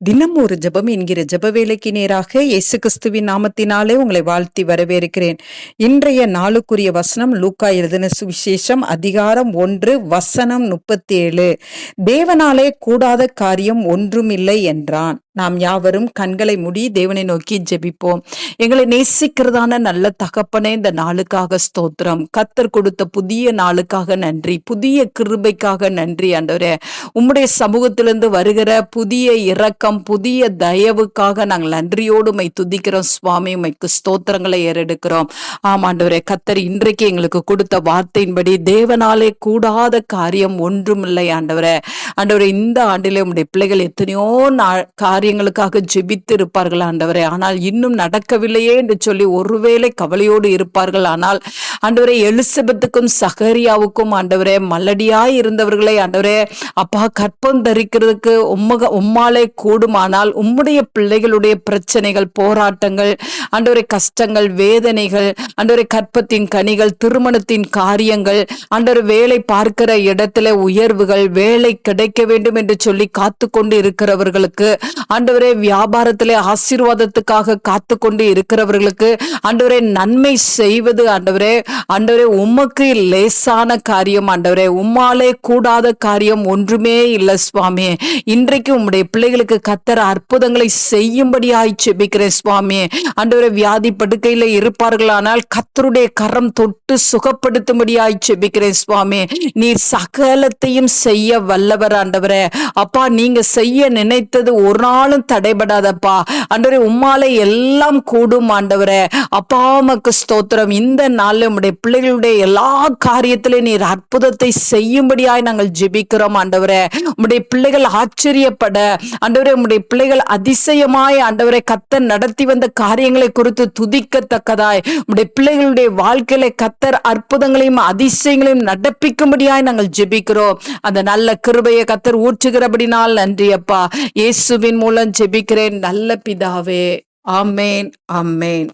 தினம் ஒரு ஜெபம் என்கிற ஜெப வேலைக்கு நேராக இயேசு கிறிஸ்துவின் நாமத்தினாலே உங்களை வாழ்த்தி வரவேற்கிறேன். இன்றைய நாளுக்குரிய வசனம் லூக்கா எழுதின சுவிசேஷம் அதிகாரம் 1 வசனம் 37. தேவனாலே கூடாத காரியம் ஒன்றுமில்லை என்றான். நாம் யாவரும் கண்களை மூடி தேவனை நோக்கி ஜெபிப்போம். எங்களை நேசிக்கிறதான நல்ல தகப்பனே, இந்த நாளுக்காக ஸ்தோத்திரம். கர்த்தர் கொடுத்த புதிய நாளுக்காக நன்றி, புதிய கிருபைக்காக நன்றி ஆண்டவரே. உம்முடைய சமூகத்திலிருந்து வருகிற புதிய இரக்கம், புதிய தயவுக்காக நாங்கள் நன்றியோடு உம்மை துதிக்கிறோம் சுவாமி. உம்மைக்கு ஸ்தோத்திரங்களை ஏறெடுக்கிறோம். ஆமாண்டவரே, கர்த்தர் இன்றைக்கு எங்களுக்கு கொடுத்த வார்த்தையின்படி தேவனாலே கூடாத காரியம் ஒன்றுமில்லை ஆண்டவரே. ஆண்டவரே, இந்த ஆண்டிலே உம்முடைய பிள்ளைகள் எத்தனையோ காரியங்களுக்காக ஜெபித்து இருப்பார்கள் ஆண்டவரே. ஆனால் இன்னும் நடக்கவில்லையே என்று சொல்லி ஒருவேளை கவலையோடு இருப்பார்கள். ஆனால் ஆண்டவரே, எலிசபெத்துக்கும் சகரியாவுக்கும் ஆண்டவரே மலடியாய் இருந்தவர்களே ஆண்டவரே, அப்பா கற்பம் தரிக்கிறதுக்கு உம்மாலே கூடுமானால் உம்முடைய பிள்ளைகளுடைய பிரச்சனைகள், போராட்டங்கள் ஆண்டவரே, கஷ்டங்கள், வேதனைகள் ஆண்டவரே, கற்பத்தின் கனிகள், திருமணத்தின் காரியங்கள் ஆண்டவரே, வேலை பார்க்கிற இடத்துல உயர்வுகள், வேலை கிடைக்க வேண்டும் என்று சொல்லி காத்து கொண்டு இருக்கிறவர்களுக்கு ஆண்டவரே, வியாபாரத்திலே ஆசீர்வாதத்துக்காக காத்து கொண்டு இருக்கிறவர்களுக்கு ஆண்டவரே, நன்மை செய்வது ஆண்டவரே உமக்கு லேசான காரியம் ஆண்டவரே. உம்மாலே கூடாத காரியம் ஒன்றுமே இல்லை சுவாமி. இன்றைக்கு உம்முடைய பிள்ளைகளுக்கு கர்த்தர் அற்புதங்களை செய்யும்படியாய் ஜெபிக்கிறேன் சுவாமி. ஆண்டவரே, வியாதி படுக்கையில இருப்பார்களானால் கர்த்தருடைய கரம் தொட்டு சுகப்படுத்தும்படியாய் ஜெபிக்கிறேன் சுவாமி. நீர் சகலத்தையும் செய்ய வல்லவர் ஆண்டவரே. அப்பா, நீங்க செய்ய நினைத்தது ஒரு நாளும் தடைபடாதப்பா ஆண்டவரே. உம்மாலே எல்லாம் கூடும் ஆண்டவரே. அப்பா, உமக்கு ஸ்தோத்திரம். இந்த நாள்ல உம்முடைய பிள்ளைகளுடைய எல்லா காரியத்திலும் நீர் அற்புதத்தை செய்யும்படியாய் நாங்கள் ஜெபிக்கிறோம் ஆண்டவரே. உம்முடைய பிள்ளைகள் ஆச்சரியப்பட ஆண்டவரே, உம்முடைய பிள்ளைகள் அதிசயமாய் ஆண்டவரே கர்த்தர் நடத்தி வந்த காரியங்களை குறித்து துதிக்கத்தக்கதாய் உம்முடைய பிள்ளைகளுடைய வாழ்க்கையில கர்த்தர் அற்புதங்களையும் அதிசயங்களையும் நடப்பிக்கும்படியாய் நாங்கள் ஜெபிக்கிறோம். அந்த நல்ல கிருபையை கர்த்தர் ஊற்றுகிறபடினால் நன்றி அப்பா. இயேசுவின் மூலம் ஜெபிக்கிறேன் நல்ல பிதாவே. ஆமேன், ஆமேன்.